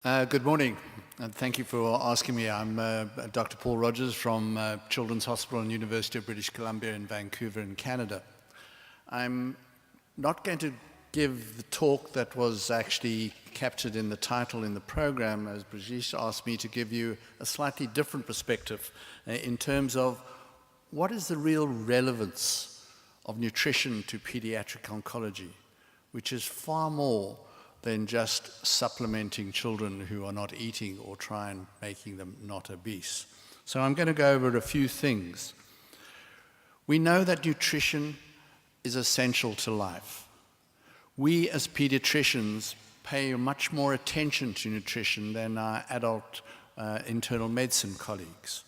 Good morning, and thank you for asking me. I'm Dr. Paul Rogers from Children's Hospital and University of British Columbia in Vancouver in Canada. I'm not going to give the talk that was actually captured in the title in the program, as Brigitte asked me to give you a slightly different perspective in terms of what is the real relevance of nutrition to pediatric oncology, which is far more than just supplementing children who are not eating or try and making them not obese. So I'm going to go over a few things. We know that nutrition is essential to life. We as pediatricians pay much more attention to nutrition than our adult internal medicine colleagues.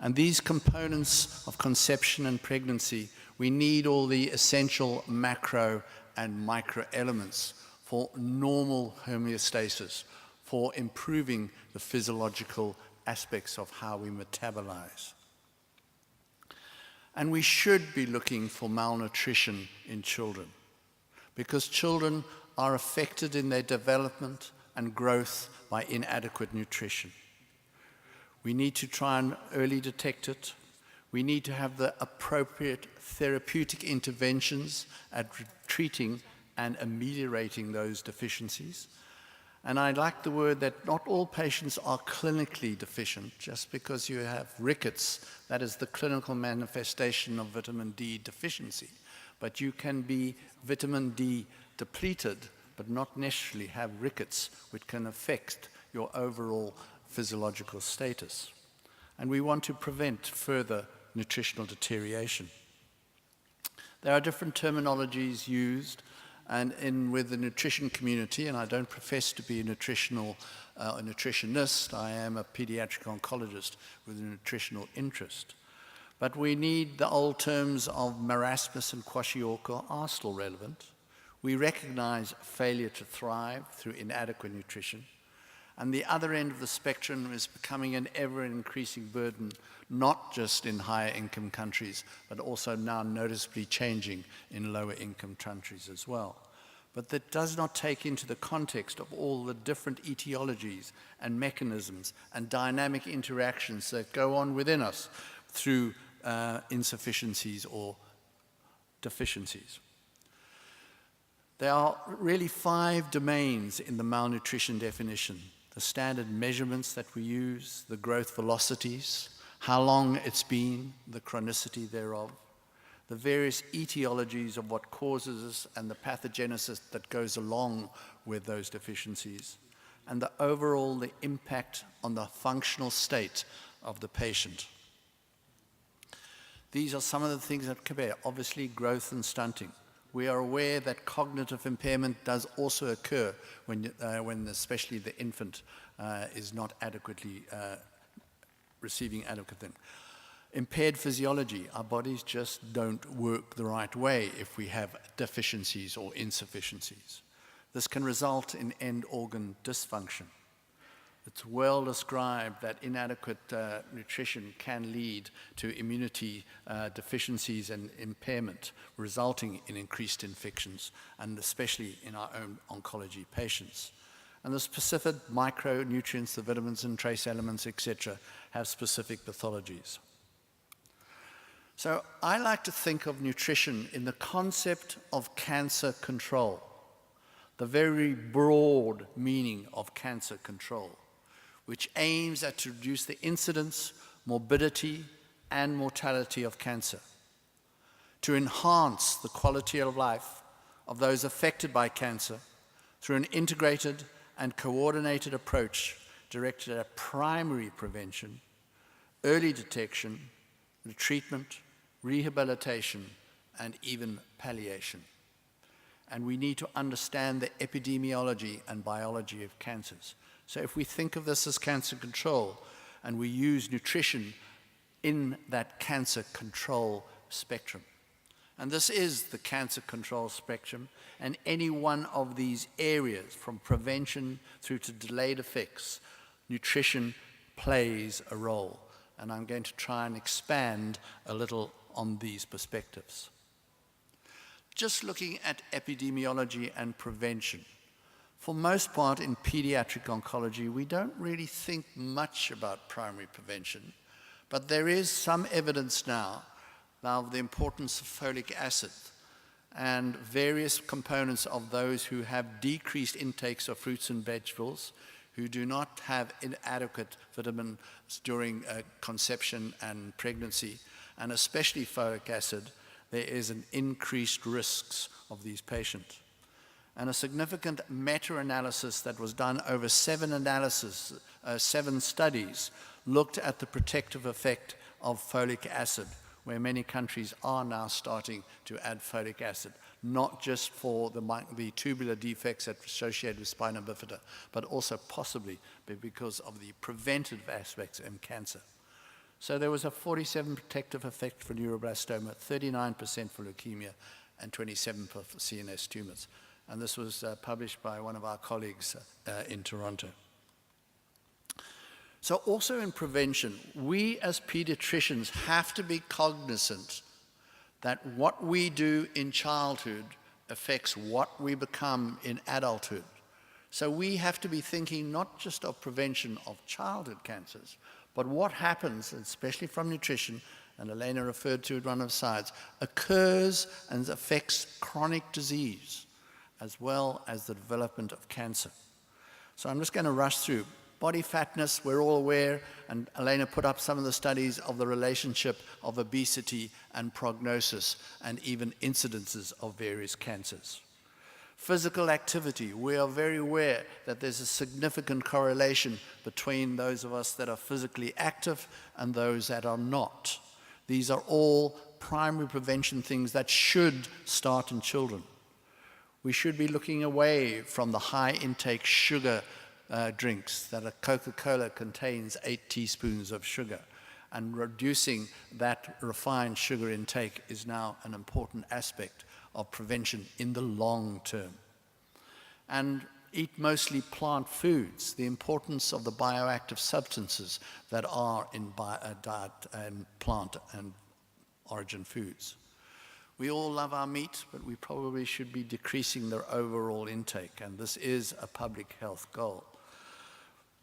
And these components of conception and pregnancy, we need all the essential macro and micro elements for normal homeostasis, for improving the physiological aspects of how we metabolize. And we should be looking for malnutrition in children, because children are affected in their development and growth by inadequate nutrition. We need to try and early detect it. We need to have the appropriate therapeutic interventions at treating and ameliorating those deficiencies. And I like the word that not all patients are clinically deficient. Just because you have rickets, that is the clinical manifestation of vitamin D deficiency. But you can be vitamin D depleted, but not necessarily have rickets, which can affect your overall physiological status. And we want to prevent further nutritional deterioration. There are different terminologies used, and with the nutrition community, and I don't profess to be a nutritionist, I am a pediatric oncologist with a nutritional interest. But we need the old terms of marasmus and kwashiorkor are still relevant. We recognize failure to thrive through inadequate nutrition. And the other end of the spectrum is becoming an ever-increasing burden, not just in higher income countries, but also now noticeably changing in lower income countries as well. But that does not take into the context of all the different etiologies and mechanisms and dynamic interactions that go on within us through insufficiencies or deficiencies. There are really 5 domains in the malnutrition definition: the standard measurements that we use, the growth velocities, how long it's been, the chronicity thereof, the various etiologies of what causes us and the pathogenesis that goes along with those deficiencies, and the impact on the functional state of the patient. These are some of the things that compare. Obviously, growth and stunting. We are aware that cognitive impairment does also occur when especially the infant is not adequately receiving adequate things. Impaired physiology. Our bodies just don't work the right way if we have deficiencies or insufficiencies. This can result in end organ dysfunction. It's well described that inadequate nutrition can lead to immunity deficiencies and impairment, resulting in increased infections, and especially in our own oncology patients. And the specific micronutrients, the vitamins and trace elements, etc., have specific pathologies. So I like to think of nutrition in the concept of cancer control, the very broad meaning of cancer control, which aims at to reduce the incidence, morbidity, and mortality of cancer, to enhance the quality of life of those affected by cancer through an integrated and coordinated approach directed at primary prevention, early detection, treatment, rehabilitation, and even palliation. And we need to understand the epidemiology and biology of cancers. So if we think of this as cancer control, and we use nutrition in that cancer control spectrum, and this is the cancer control spectrum, and any one of these areas, from prevention through to delayed effects, nutrition plays a role. And I'm going to try and expand a little on these perspectives. Just looking at epidemiology and prevention, For most part in pediatric oncology, we don't really think much about primary prevention, but there is some evidence now of the importance of folic acid and various components of those who have decreased intakes of fruits and vegetables, who do not have inadequate vitamins during conception and pregnancy, and especially folic acid, there is an increased risks of these patients. And a significant meta-analysis that was done over 7 studies looked at the protective effect of folic acid, where many countries are now starting to add folic acid, not just for the tubular defects that are associated with spina bifida, but also possibly because of the preventive aspects in cancer. So there was a 47% protective effect for neuroblastoma, 39% for leukemia, and 27% for CNS tumors. And this was published by one of our colleagues in Toronto. So also in prevention, we as pediatricians have to be cognizant that what we do in childhood affects what we become in adulthood. So we have to be thinking not just of prevention of childhood cancers, but what happens, especially from nutrition, and Elena referred to it one of the slides, occurs and affects chronic disease, as well as the development of cancer. So I'm just going to rush through. Body fatness, we're all aware, and Elena put up some of the studies of the relationship of obesity and prognosis, and even incidences of various cancers. Physical activity, we are very aware that there's a significant correlation between those of us that are physically active and those that are not. These are all primary prevention things that should start in children. We should be looking away from the high intake sugar drinks, that a Coca-Cola contains 8 teaspoons of sugar, and reducing that refined sugar intake is now an important aspect of prevention in the long term. And eat mostly plant foods, the importance of the bioactive substances that are in diet and plant and origin foods. We all love our meat, but we probably should be decreasing their overall intake, and this is a public health goal.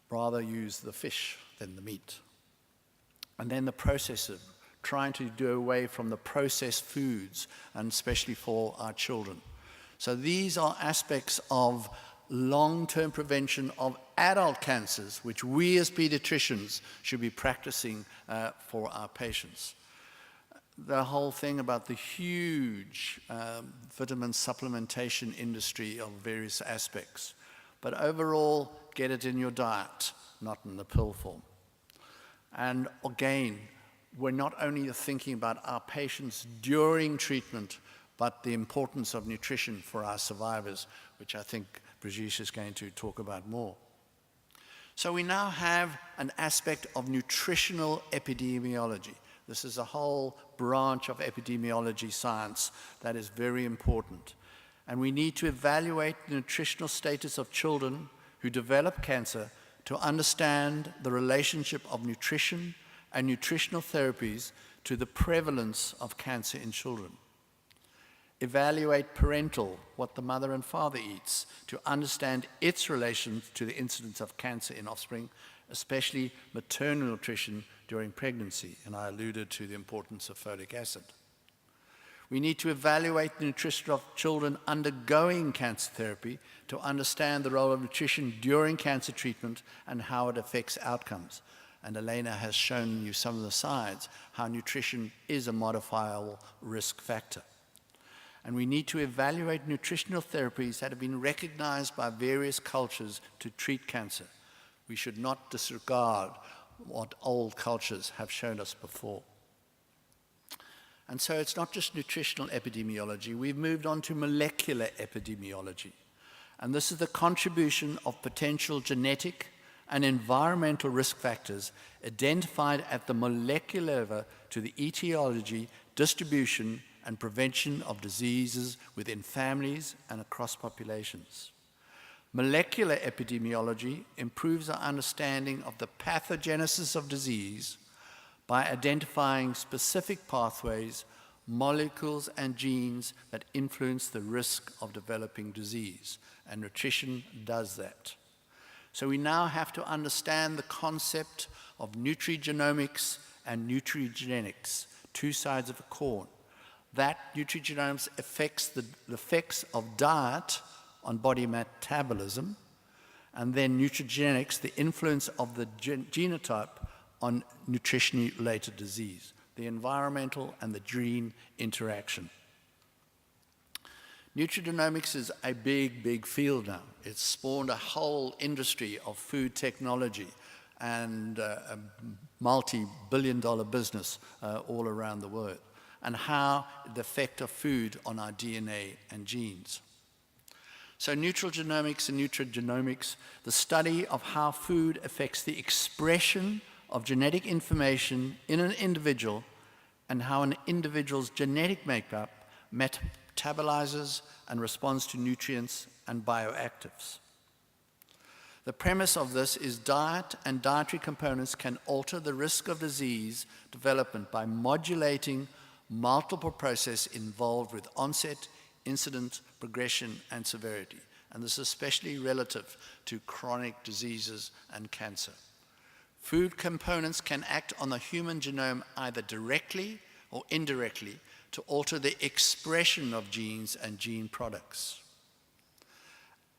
Rather use the fish than the meat. And then the processing, trying to do away from the processed foods, and especially for our children. So these are aspects of long-term prevention of adult cancers, which we as pediatricians should be practicing for our patients. The whole thing about the huge vitamin supplementation industry of various aspects. But overall, get it in your diet, not in the pill form. And again, we're not only thinking about our patients during treatment, but the importance of nutrition for our survivors, which I think Brigitte is going to talk about more. So we now have an aspect of nutritional epidemiology. This is a whole branch of epidemiology science that is very important. And we need to evaluate the nutritional status of children who develop cancer to understand the relationship of nutrition and nutritional therapies to the prevalence of cancer in children. Evaluate parental, what the mother and father eats, to understand its relation to the incidence of cancer in offspring, especially maternal nutrition during pregnancy, and I alluded to the importance of folic acid. We need to evaluate the nutrition of children undergoing cancer therapy to understand the role of nutrition during cancer treatment and how it affects outcomes. And Elena has shown you some of the slides, how nutrition is a modifiable risk factor. And we need to evaluate nutritional therapies that have been recognized by various cultures to treat cancer. We should not disregard what old cultures have shown us before. And so it's not just nutritional epidemiology, we've moved on to molecular epidemiology. And this is the contribution of potential genetic and environmental risk factors identified at the molecular level to the etiology, distribution, and prevention of diseases within families and across populations. Molecular epidemiology improves our understanding of the pathogenesis of disease by identifying specific pathways molecules and genes that influence the risk of developing disease, and nutrition does that. So we now have to understand the concept of nutrigenomics and nutrigenetics, two sides of a coin. That nutrigenomics affects the effects of diet on body metabolism, and then nutrigenetics, the influence of the genotype on nutritionally related disease, the environmental and the gene interaction. Nutrigenomics is a big, big field now. It's spawned a whole industry of food technology and a multi-billion-dollar business all around the world, and how the effect of food on our DNA and genes. So nutrigenomics and nutrigenomics, the study of how food affects the expression of genetic information in an individual and how an individual's genetic makeup metabolizes and responds to nutrients and bioactives. The premise of this is diet and dietary components can alter the risk of disease development by modulating multiple processes involved with onset, incident, progression, and severity. And this is especially relative to chronic diseases and cancer. Food components can act on the human genome either directly or indirectly to alter the expression of genes and gene products.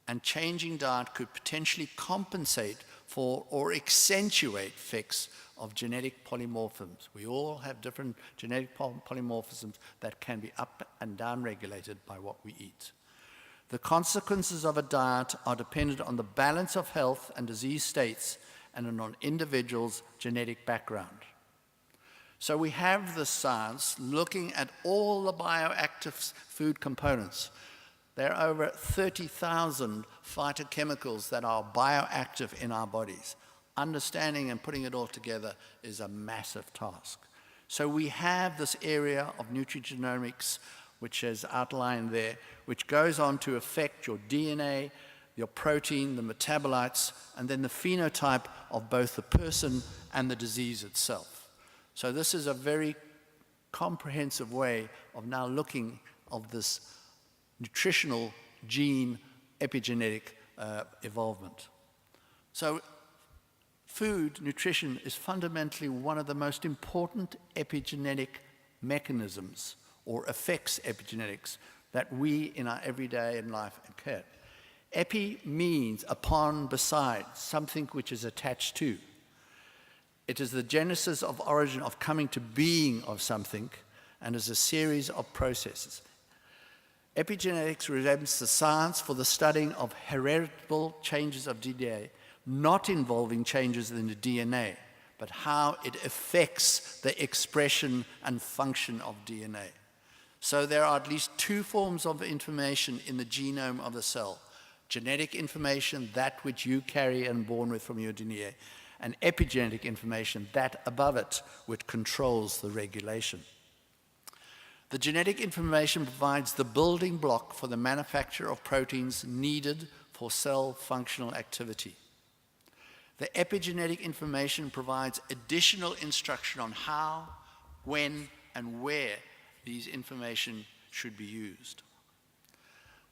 And changing diet could potentially compensate for or accentuate effects of genetic polymorphisms. We all have different genetic polymorphisms that can be up and down regulated by what we eat. The consequences of a diet are dependent on the balance of health and disease states and on an individual's genetic background. So we have the science looking at all the bioactive food components. There are over 30,000 phytochemicals that are bioactive in our bodies. Understanding and putting it all together is a massive task. So we have this area of nutrigenomics, which is outlined there, which goes on to affect your DNA, your protein, the metabolites, and then the phenotype of both the person and the disease itself. So this is a very comprehensive way of now looking at this nutritional gene epigenetic evolvement. So food, nutrition, is fundamentally one of the most important epigenetic mechanisms or affects epigenetics that we in our everyday life occur. Epi means upon, beside, something which is attached to. It is the genesis of origin of coming to being of something and is a series of processes. Epigenetics represents the science for the studying of heritable changes of DNA, not involving changes in the DNA, but how it affects the expression and function of DNA. So there are at least two forms of information in the genome of a cell. Genetic information, that which you carry and born with from your DNA, and epigenetic information, that above it, which controls the regulation. The genetic information provides the building block for the manufacture of proteins needed for cell functional activity. The epigenetic information provides additional instruction on how, when, and where these information should be used.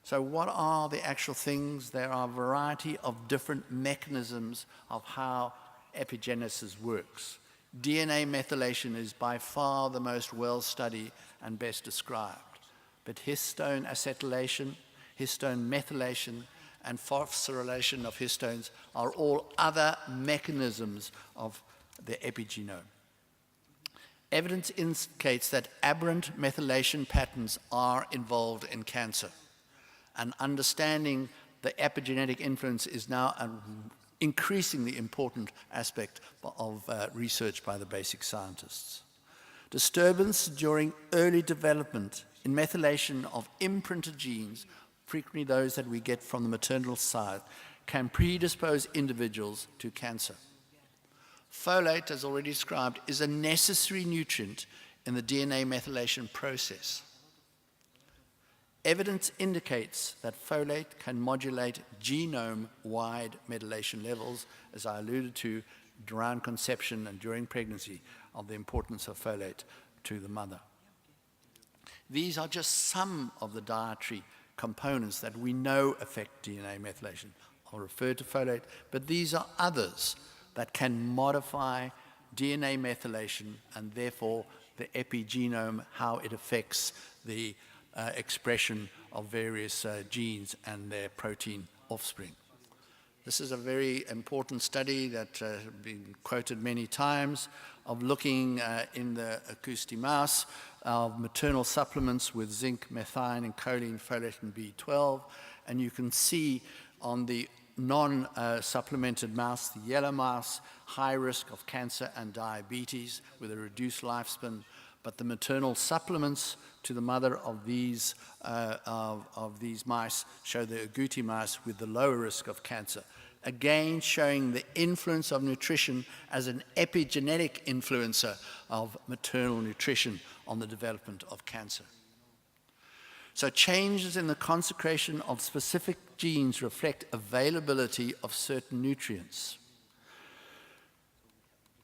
So what are the actual things? There are a variety of different mechanisms of how epigenesis works. DNA methylation is by far the most well-studied and best described. But histone acetylation, histone methylation, and phosphorylation of histones are all other mechanisms of the epigenome. Evidence indicates that aberrant methylation patterns are involved in cancer. And understanding the epigenetic influence is now an increasingly important aspect of research by the basic scientists. Disturbance during early development in methylation of imprinted genes, frequently those that we get from the maternal side, can predispose individuals to cancer. Folate, as already described, is a necessary nutrient in the DNA methylation process. Evidence indicates that folate can modulate genome-wide methylation levels, as I alluded to, around conception and during pregnancy, of the importance of folate to the mother. These are just some of the dietary components that we know affect DNA methylation. I'll refer to folate, but these are others that can modify DNA methylation and therefore the epigenome, how it affects the expression of various genes and their protein offspring. This is a very important study that has been quoted many times of looking in the acoustic mouse of maternal supplements with zinc, methionine, and choline, folate, and B12. And you can see on the non-supplemented mouse, the yellow mouse, high risk of cancer and diabetes with a reduced lifespan. But the maternal supplements to the mother of these mice show the agouti mice with the lower risk of cancer. Again, showing the influence of nutrition as an epigenetic influencer of maternal nutrition on the development of cancer. So changes in the concentration of specific genes reflect availability of certain nutrients.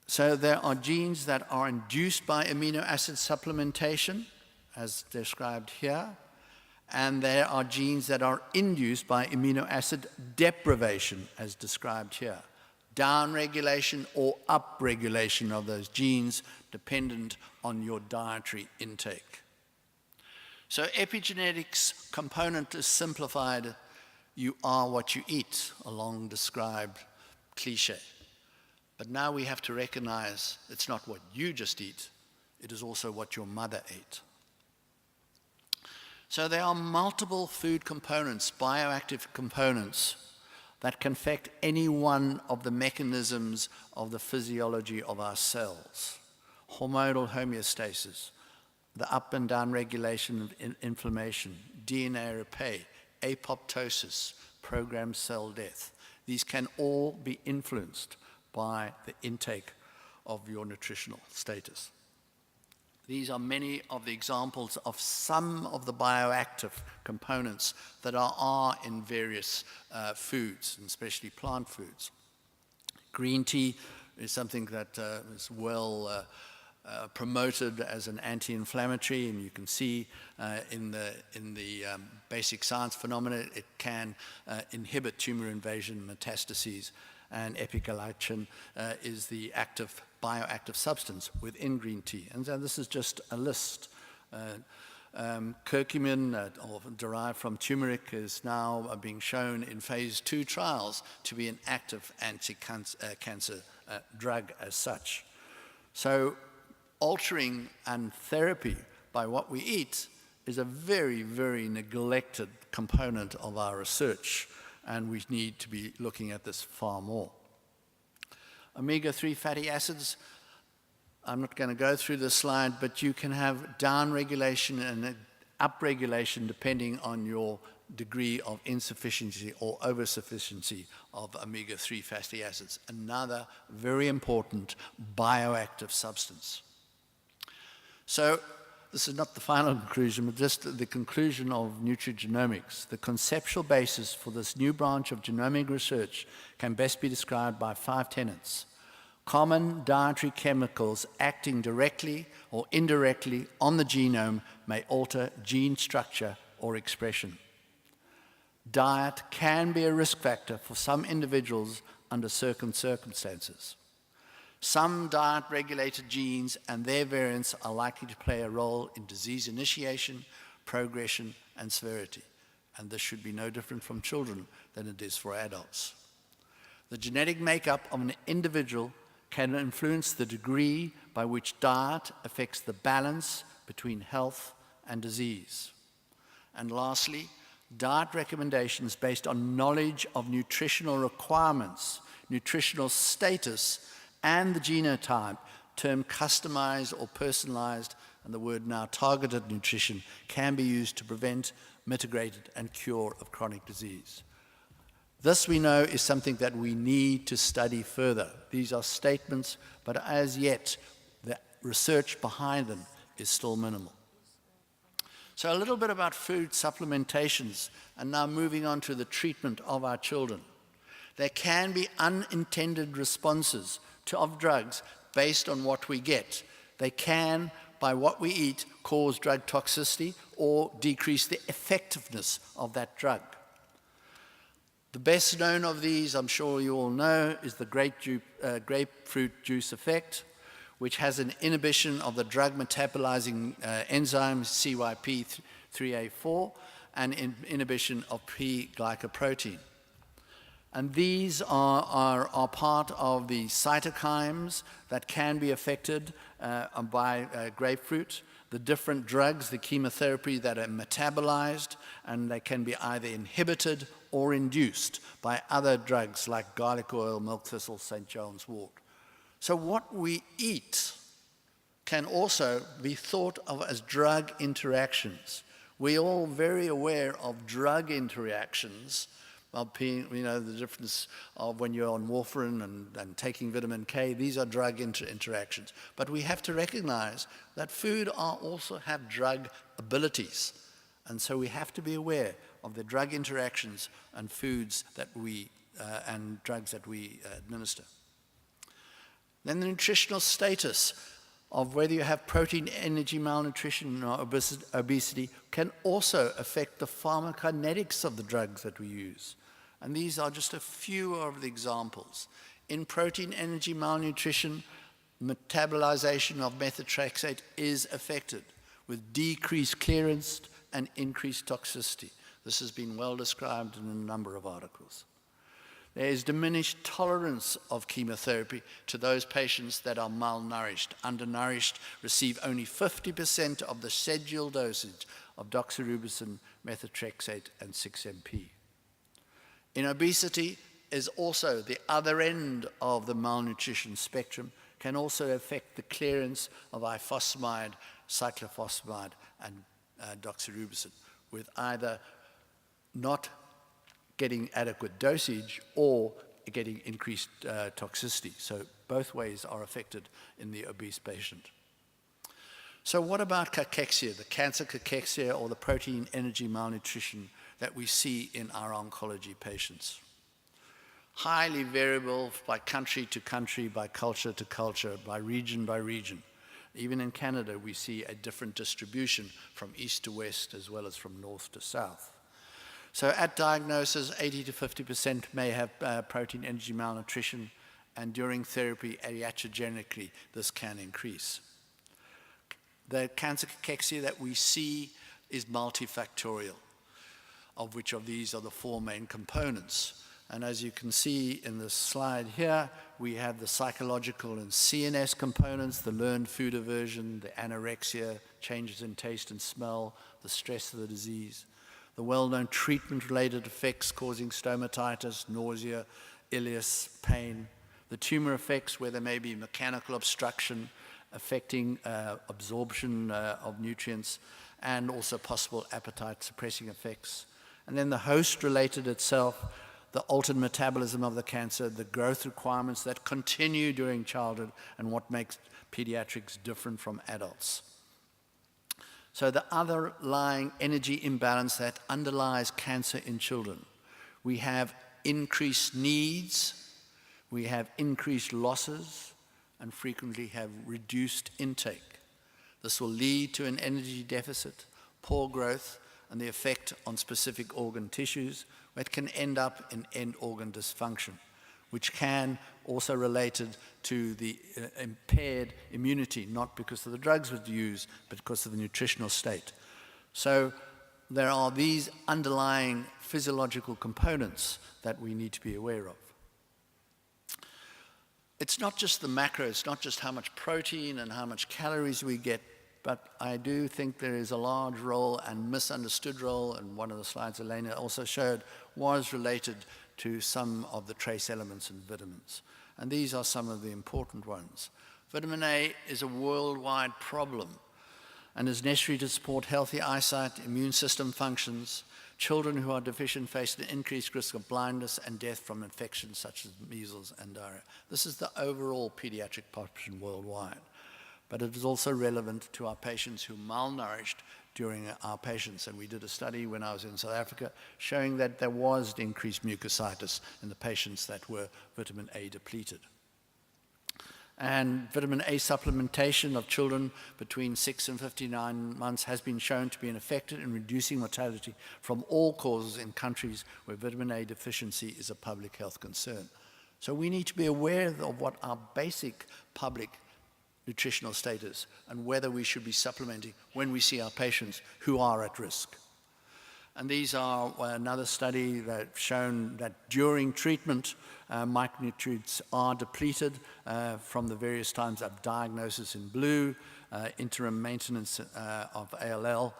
So there are genes that are induced by amino acid supplementation, as described here, and there are genes that are induced by amino acid deprivation, as described here. Downregulation or upregulation of those genes dependent on your dietary intake. So epigenetics component is simplified, you are what you eat, a long described cliche. But now we have to recognize it's not what you just eat, it is also what your mother ate. So there are multiple food components, bioactive components, that can affect any one of the mechanisms of the physiology of our cells. Hormonal homeostasis, the up and down regulation of inflammation, DNA repair, apoptosis, programmed cell death. These can all be influenced by the intake of your nutritional status. These are many of the examples of some of the bioactive components that are in various foods, and especially plant foods. Green tea is something that is well promoted as an anti-inflammatory, and you can see in the basic science phenomena it can inhibit tumor invasion, metastases, and epiglycin is the active bioactive substance within green tea. And so this is just a list. Curcumin, or derived from turmeric, is now being shown in phase 2 trials to be an active anti-cancer drug as such. So altering and therapy by what we eat is a very, very neglected component of our research, and we need to be looking at this far more. Omega-3 fatty acids, I'm not going to go through this slide, but you can have downregulation and upregulation depending on your degree of insufficiency or oversufficiency of omega-3 fatty acids, another very important bioactive substance. So this is not the final conclusion, but just the conclusion of nutrigenomics. The conceptual basis for this new branch of genomic research can best be described by 5 tenets. Common dietary chemicals acting directly or indirectly on the genome may alter gene structure or expression. Diet can be a risk factor for some individuals under certain circumstances. Some diet-regulated genes and their variants are likely to play a role in disease initiation, progression, and severity. And this should be no different from children than it is for adults. The genetic makeup of an individual can influence the degree by which diet affects the balance between health and disease. And lastly, diet recommendations based on knowledge of nutritional requirements, nutritional status, and the genotype, termed customized or personalized, and the word now targeted nutrition, can be used to prevent, mitigate, and cure of chronic disease. This, we know, is something that we need to study further. These are statements, but as yet, the research behind them is still minimal. So a little bit about food supplementations, and now moving on to the treatment of our children. There can be unintended responses of drugs based on what we get. They can by what we eat, cause drug toxicity or decrease the effectiveness of that drug. The best known of these, I'm sure you all know, is the grapefruit juice effect, which has an inhibition of the drug metabolizing enzyme CYP3A4 and inhibition of P-glycoprotein. And these are part of the cytokines that can be affected by grapefruit, the different drugs, the chemotherapy that are metabolized, and they can be either inhibited or induced by other drugs like garlic oil, milk thistle, St. John's wort. So what we eat can also be thought of as drug interactions. We're all very aware of drug interactions, of being, the difference of when you're on warfarin and taking vitamin K. These are drug interactions. But we have to recognize that food also have drug abilities. And so we have to be aware of the drug interactions and foods that and drugs that we administer. Then the nutritional status of whether you have protein, energy, malnutrition, or obesity can also affect the pharmacokinetics of the drugs that we use. And these are just a few of the examples. In protein, energy, malnutrition, metabolization of methotrexate is affected with decreased clearance and increased toxicity. This has been well described in a number of articles. There is diminished tolerance of chemotherapy to those patients that are malnourished. Undernourished receive only 50% of the scheduled dosage of doxorubicin, methotrexate, and 6-MP. In obesity is also the other end of the malnutrition spectrum, can also affect the clearance of ifosfamide, cyclophosphamide, and doxorubicin, with either not getting adequate dosage or getting increased toxicity. So both ways are affected in the obese patient. So what about cachexia, the cancer cachexia or the protein energy malnutrition that we see in our oncology patients? Highly variable by country to country, by culture to culture, by region by region. Even in Canada, we see a different distribution from east to west as well as from north to south. So at diagnosis, 80 to 50% may have protein energy malnutrition, and during therapy, iatrogenically, this can increase. The cancer cachexia that we see is multifactorial, of which of these are the four main components. And as you can see in this slide here, we have the psychological and CNS components, the learned food aversion, the anorexia, changes in taste and smell, the stress of the disease, the well-known treatment-related effects causing stomatitis, nausea, ileus, pain, the tumor effects where there may be mechanical obstruction affecting absorption of nutrients, and also possible appetite-suppressing effects. And then the host-related itself, the altered metabolism of the cancer, the growth requirements that continue during childhood, and what makes pediatrics different from adults. So the underlying energy imbalance that underlies cancer in children. We have increased needs, we have increased losses, and frequently have reduced intake. This will lead to an energy deficit, poor growth, and the effect on specific organ tissues, that can end up in end organ dysfunction, which can also related to the impaired immunity, not because of the drugs that you use, but because of the nutritional state. So there are these underlying physiological components that we need to be aware of. It's not just the macro, it's not just how much protein and how much calories we get, but I do think there is a large role and misunderstood role, and one of the slides Elena also showed was related to some of the trace elements in vitamins. And these are some of the important ones. Vitamin A is a worldwide problem and is necessary to support healthy eyesight, immune system functions. Children who are deficient face an increased risk of blindness and death from infections such as measles and diarrhea. This is the overall pediatric population worldwide. But it is also relevant to our patients who are malnourished during our patients. And we did a study when I was in South Africa showing that there was increased mucositis in the patients that were vitamin A depleted. And vitamin A supplementation of children between 6 and 59 months has been shown to be effective in reducing mortality from all causes in countries where vitamin A deficiency is a public health concern. So we need to be aware of what our basic public nutritional status and whether we should be supplementing when we see our patients who are at risk. And these are another study that shown that during treatment, micronutrients are depleted from the various times of diagnosis in blue, interim maintenance of ALL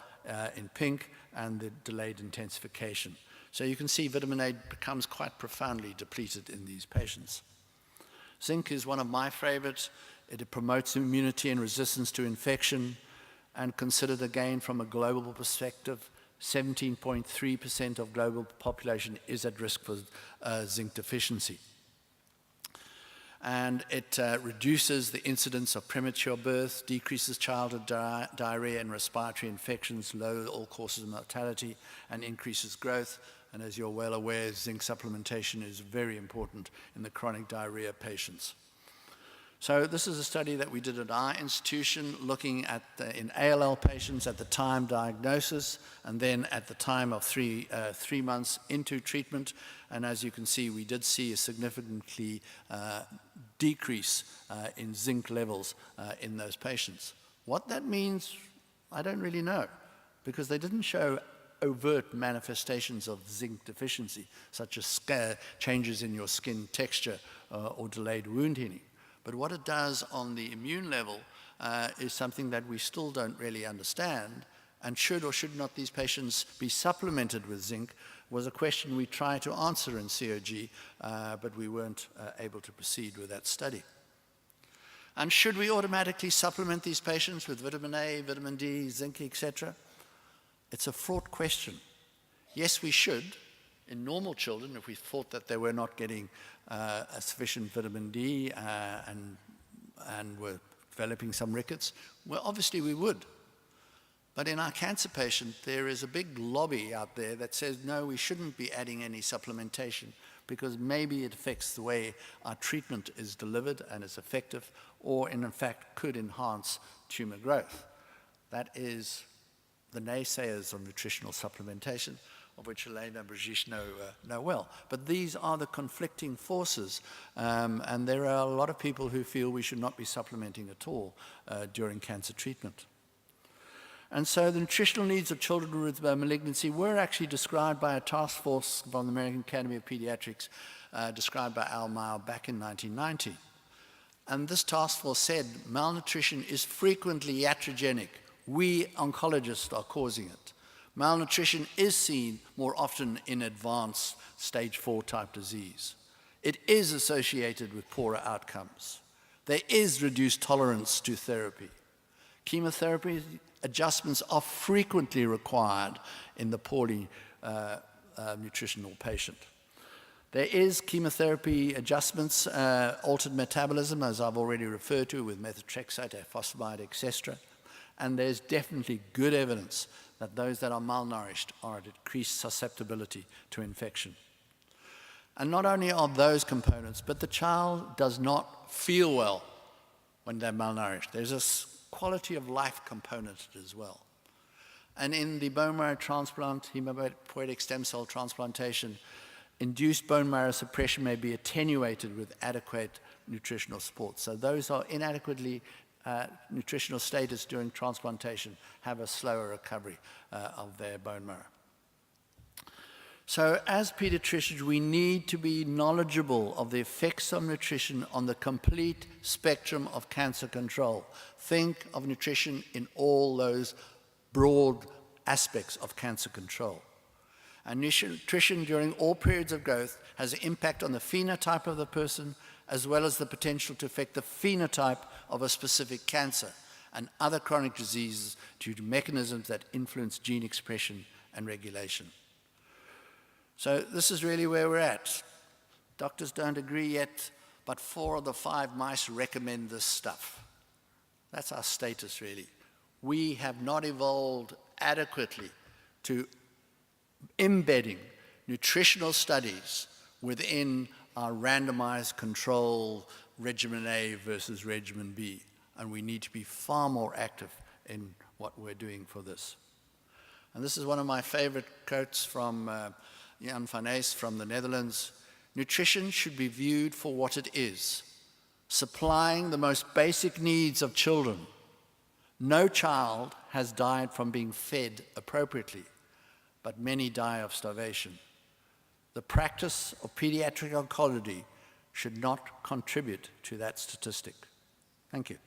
in pink, and the delayed intensification. So you can see vitamin A becomes quite profoundly depleted in these patients. Zinc is one of my favorites. It promotes immunity and resistance to infection, and considered again from a global perspective, 17.3% of global population is at risk for zinc deficiency. And it reduces the incidence of premature birth, decreases childhood diarrhea and respiratory infections, lowers all causes of mortality, and increases growth. And as you're well aware, zinc supplementation is very important in the chronic diarrhea patients. So this is a study that we did at our institution looking at in ALL patients at the time diagnosis and then at the time of three months into treatment. And as you can see, we did see a significantly decrease in zinc levels in those patients. What that means, I don't really know, because they didn't show overt manifestations of zinc deficiency, such as changes in your skin texture or delayed wound healing. But what it does on the immune level is something that we still don't really understand, and should or should not these patients be supplemented with zinc was a question we tried to answer in COG, but we weren't able to proceed with that study. And should we automatically supplement these patients with vitamin A, vitamin D, zinc, etc.? It's a fraught question. Yes, we should. In normal children, if we thought that they were not getting a sufficient vitamin D and were developing some rickets, well, obviously we would. But in our cancer patient, there is a big lobby out there that says, no, we shouldn't be adding any supplementation because maybe it affects the way our treatment is delivered and is effective, or in fact could enhance tumor growth. That is the naysayers of nutritional supplementation, of which Elena and Brigitte know well. But these are the conflicting forces, and there are a lot of people who feel we should not be supplementing at all during cancer treatment. And so the nutritional needs of children with malignancy were actually described by a task force from the American Academy of Pediatrics, described by Al Mao back in 1990. And this task force said malnutrition is frequently iatrogenic. We oncologists are causing it. Malnutrition is seen more often in advanced stage 4 type disease. It is associated with poorer outcomes. There is reduced tolerance to therapy. Chemotherapy adjustments are frequently required in the poorly nutritional patient. There is chemotherapy adjustments, altered metabolism, as I've already referred to, with methotrexate, ifosfamide, etc. And there's definitely good evidence that those that are malnourished are at increased susceptibility to infection. And not only are those components, but the child does not feel well when they're malnourished. There's a quality of life component as well. And in the bone marrow transplant, hematopoietic stem cell transplantation, induced bone marrow suppression may be attenuated with adequate nutritional support. So those are inadequately nutritional status during transplantation have a slower recovery of their bone marrow. So as pediatricians, we need to be knowledgeable of the effects of nutrition on the complete spectrum of cancer control. Think of nutrition in all those broad aspects of cancer control. And nutrition during all periods of growth has an impact on the phenotype of the person, as well as the potential to affect the phenotype of a specific cancer and other chronic diseases due to mechanisms that influence gene expression and regulation. So this is really where we're at. Doctors don't agree yet, but 4 of the 5 mice recommend this stuff. That's our status, really. We have not evolved adequately to embedding nutritional studies within our randomized control regimen A versus regimen B, and we need to be far more active in what we're doing for this. And this is one of my favorite quotes from Jan van Ees from the Netherlands. Nutrition should be viewed for what it is, supplying the most basic needs of children. No child has died from being fed appropriately, but many die of starvation. The practice of pediatric oncology should not contribute to that statistic. Thank you.